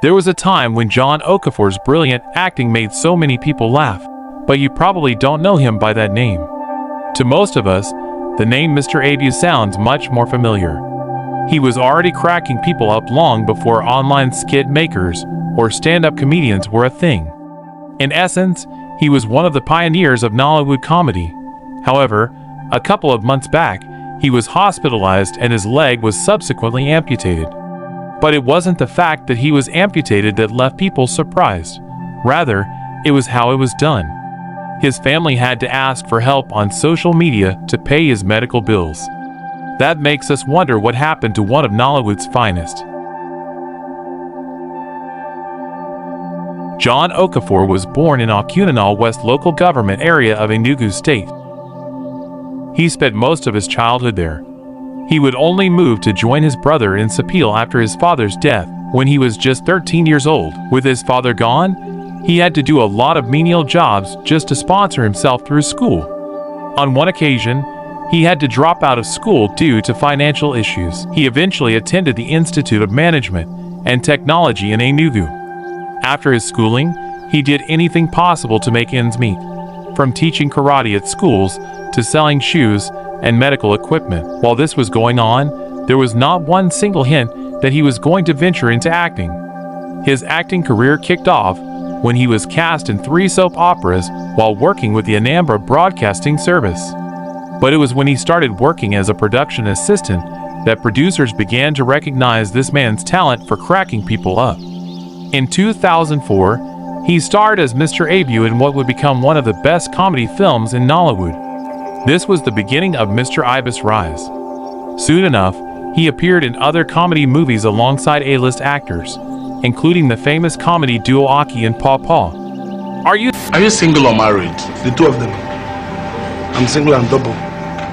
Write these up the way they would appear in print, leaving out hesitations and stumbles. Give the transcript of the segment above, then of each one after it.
There was a time when John Okafor's brilliant acting made so many people laugh, but you probably don't know him by that name. To most of us, the name Mr. Ibu sounds much more familiar. He was already cracking people up long before online skit makers or stand-up comedians were a thing. In essence, he was one of the pioneers of Nollywood comedy. However, a couple of months back, he was hospitalized and his leg was subsequently amputated. But it wasn't the fact that he was amputated that left people surprised. Rather, it was how it was done. His family had to ask for help on social media to pay his medical bills. That makes us wonder what happened to one of Nollywood's finest. John Okafor was born in Okunanal West local government area of Enugu State. He spent most of his childhood there. He would only move to join his brother in Sapil after his father's death when he was just 13 years old. With his father gone, he had to do a lot of menial jobs just to sponsor himself through school. On one occasion, he had to drop out of school due to financial issues. He eventually attended the Institute of Management and Technology in Enugu. After his schooling, he did anything possible to make ends meet, from teaching karate at schools to selling shoes and medical equipment. While this was going on, there was not one single hint that he was going to venture into acting. His acting career kicked off when he was cast in 3 soap operas while working with the Anambra Broadcasting Service. But it was when he started working as a production assistant that producers began to recognize this man's talent for cracking people up. In 2004, he starred as Mr. Ibu in what would become one of the best comedy films in Nollywood. This was the beginning of Mr. Ibu's rise. Soon enough, he appeared in other comedy movies alongside A-list actors, including the famous comedy duo Aki and Paw Paw. Are you single or married? The two of them. I'm single and double.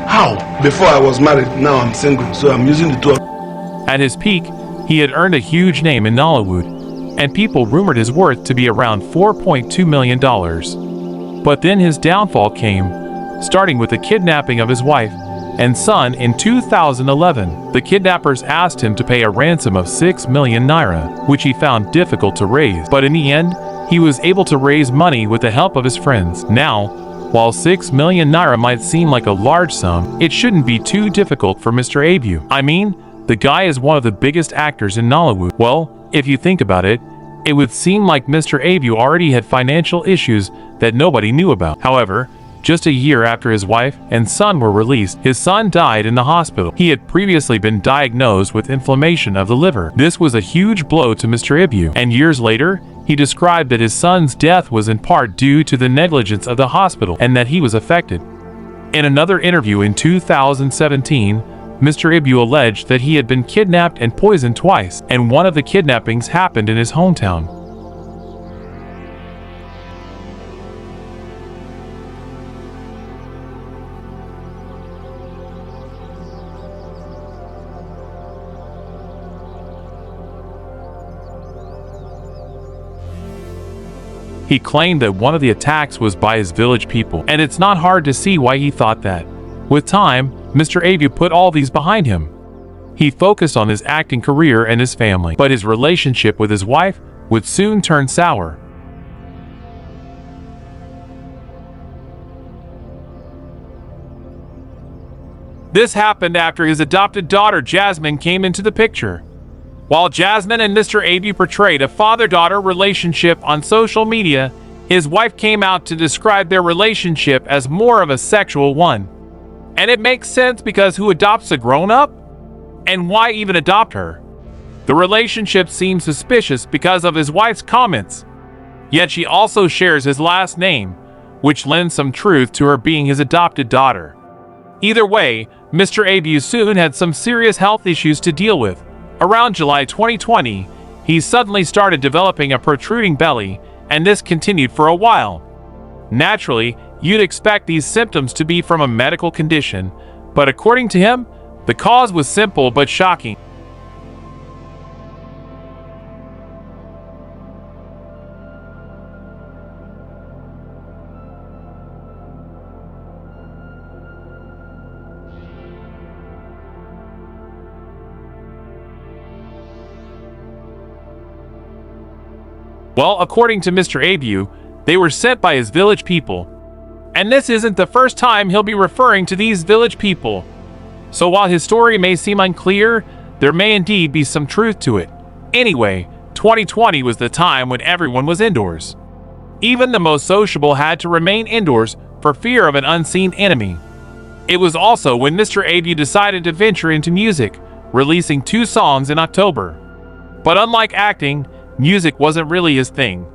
How? Before I was married, now I'm single, so I'm using the two of them. At his peak, he had earned a huge name in Nollywood, and people rumored his worth to be around $4.2 million. But then his downfall came, starting with the kidnapping of his wife and son in 2011. The kidnappers asked him to pay a ransom of 6 million naira, which he found difficult to raise. But in the end, he was able to raise money with the help of his friends. Now, while 6 million naira might seem like a large sum, it shouldn't be too difficult for Mr. Ibu. I mean, the guy is one of the biggest actors in Nollywood. Well, if you think about it, it would seem like Mr. Ibu already had financial issues that nobody knew about. However, just a year after his wife and son were released, his son died in the hospital. He had previously been diagnosed with inflammation of the liver. This was a huge blow to Mr. Ibu, and years later, he described that his son's death was in part due to the negligence of the hospital and that he was affected. In another interview in 2017, Mr. Ibu alleged that he had been kidnapped and poisoned twice, and one of the kidnappings happened in his hometown. He claimed that one of the attacks was by his village people, and it's not hard to see why he thought that. With time, Mr. Ibu put all these behind him. He focused on his acting career and his family, but his relationship with his wife would soon turn sour. This happened after his adopted daughter Jasmine came into the picture. While Jasmine and Mr. Ibu portrayed a father-daughter relationship on social media, his wife came out to describe their relationship as more of a sexual one. And it makes sense because who adopts a grown-up? And why even adopt her? The relationship seems suspicious because of his wife's comments. Yet she also shares his last name, which lends some truth to her being his adopted daughter. Either way, Mr. Ibu soon had some serious health issues to deal with. Around July 2020, he suddenly started developing a protruding belly, and this continued for a while. Naturally, you'd expect these symptoms to be from a medical condition, but according to him, the cause was simple but shocking. Well, according to Mr. Ibu, they were sent by his village people. And this isn't the first time he'll be referring to these village people. So while his story may seem unclear, there may indeed be some truth to it. Anyway, 2020 was the time when everyone was indoors. Even the most sociable had to remain indoors for fear of an unseen enemy. It was also when Mr. Ibu decided to venture into music, releasing 2 songs in October. But unlike acting, music wasn't really his thing.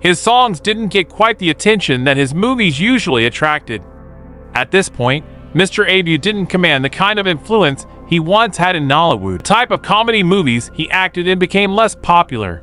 His songs didn't get quite the attention that his movies usually attracted. At this point, Mr. Ibu didn't command the kind of influence he once had in Nollywood. The type of comedy movies he acted in became less popular.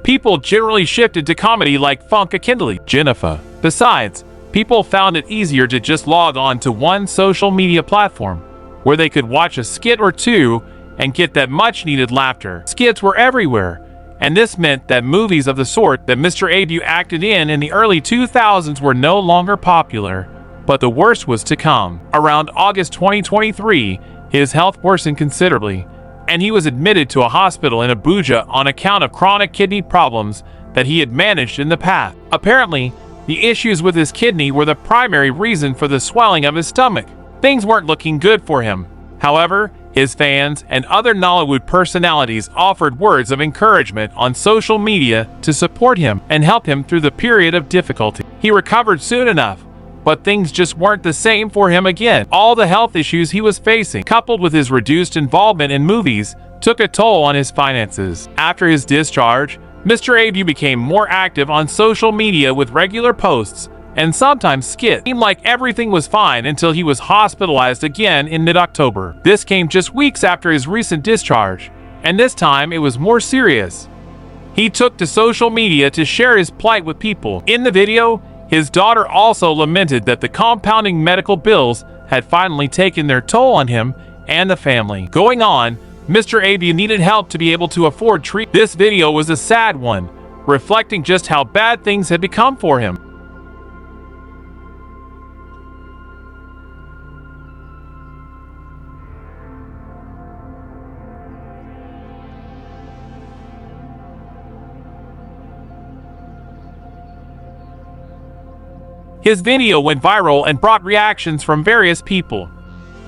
People generally shifted to comedy like Funka Kindly, Jennifer. Besides, people found it easier to just log on to one social media platform, where they could watch a skit or two and get that much-needed laughter. Skits were everywhere, and this meant that movies of the sort that Mr. Ibu acted in the early 2000s were no longer popular. But the worst was to come. Around August 2023, his health worsened considerably, and he was admitted to a hospital in Abuja on account of chronic kidney problems that he had managed in the past. Apparently, the issues with his kidney were the primary reason for the swelling of his stomach. Things weren't looking good for him. However, his fans and other Nollywood personalities offered words of encouragement on social media to support him and help him through the period of difficulty. He recovered soon enough, but things just weren't the same for him again. All the health issues he was facing, coupled with his reduced involvement in movies, took a toll on his finances. After his discharge, Mr. Ibu became more active on social media with regular posts and sometimes skits. It seemed like everything was fine until he was hospitalized again in mid-October. This came just weeks after his recent discharge, and this time it was more serious. He took to social media to share his plight with people. In the video, his daughter also lamented that the compounding medical bills had finally taken their toll on him and the family. Going on, Mr. Ibu needed help to be able to afford treatment. This video was a sad one, reflecting just how bad things had become for him. His video went viral and brought reactions from various people.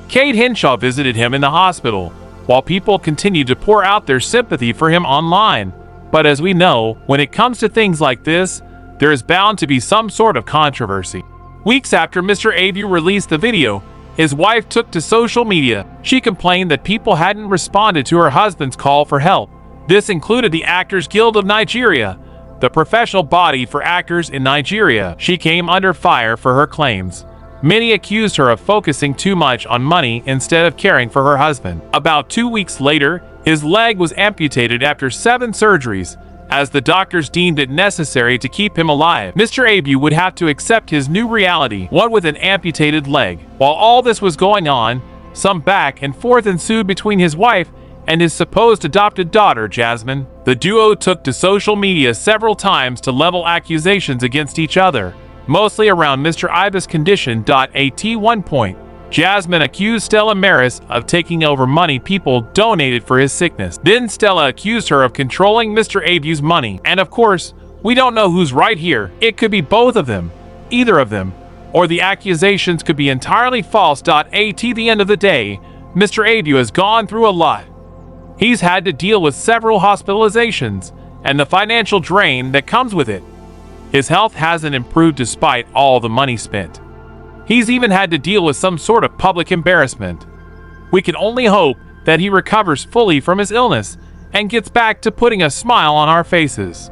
Kate Henshaw visited him in the hospital, while people continued to pour out their sympathy for him online. But as we know, when it comes to things like this, there is bound to be some sort of controversy. Weeks after Mr. Ibu released the video, his wife took to social media. She complained that people hadn't responded to her husband's call for help. This included the Actors Guild of Nigeria, the professional body for actors in Nigeria. She came under fire for her claims. Many accused her of focusing too much on money instead of caring for her husband. About 2 weeks later, his leg was amputated after 7 surgeries, as the doctors deemed it necessary to keep him alive. Mr. Ibu would have to accept his new reality, one with an amputated leg. While all this was going on, some back and forth ensued between his wife and his supposed adopted daughter, Jasmine. The duo took to social media several times to level accusations against each other, mostly around Mr. Ibu's condition. At one point, Jasmine accused Stella Maris of taking over money people donated for his sickness. Then Stella accused her of controlling Mr. Ibu's money. And of course, we don't know who's right here. It could be both of them, either of them, or the accusations could be entirely false. At the end of the day, Mr. Ibu has gone through a lot. He's had to deal with several hospitalizations and the financial drain that comes with it. His health hasn't improved despite all the money spent. He's even had to deal with some sort of public embarrassment. We can only hope that he recovers fully from his illness and gets back to putting a smile on our faces.